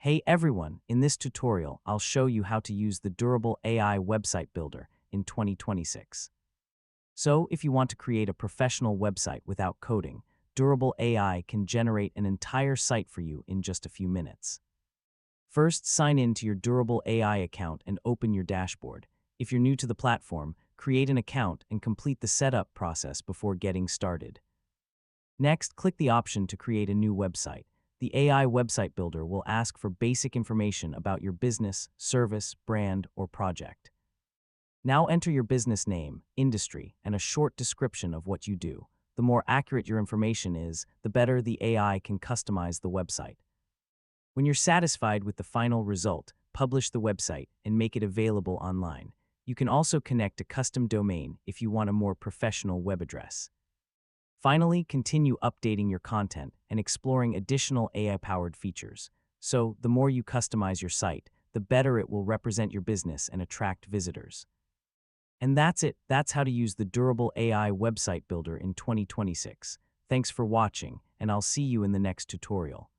Hey everyone, in this tutorial, I'll show you how to use the Durable AI Website Builder in 2026. So, if you want to create a professional website without coding, Durable AI can generate an entire site for you in just a few minutes. First, sign in to your Durable AI account and open your dashboard. If you're new to the platform, create an account and complete the setup process before getting started. Next, click the option to create a new website. The AI website builder will ask for basic information about your business, service, brand, or project. Now enter your business name, industry, and a short description of what you do. The more accurate your information is, the better the AI can customize the website. When you're satisfied with the final result, publish the website and make it available online. You can also connect a custom domain if you want a more professional web address. Finally, continue updating your content and exploring additional AI-powered features. So, the more you customize your site, the better it will represent your business and attract visitors. And that's it. That's how to use the Durable AI Website Builder in 2026. Thanks for watching, and I'll see you in the next tutorial.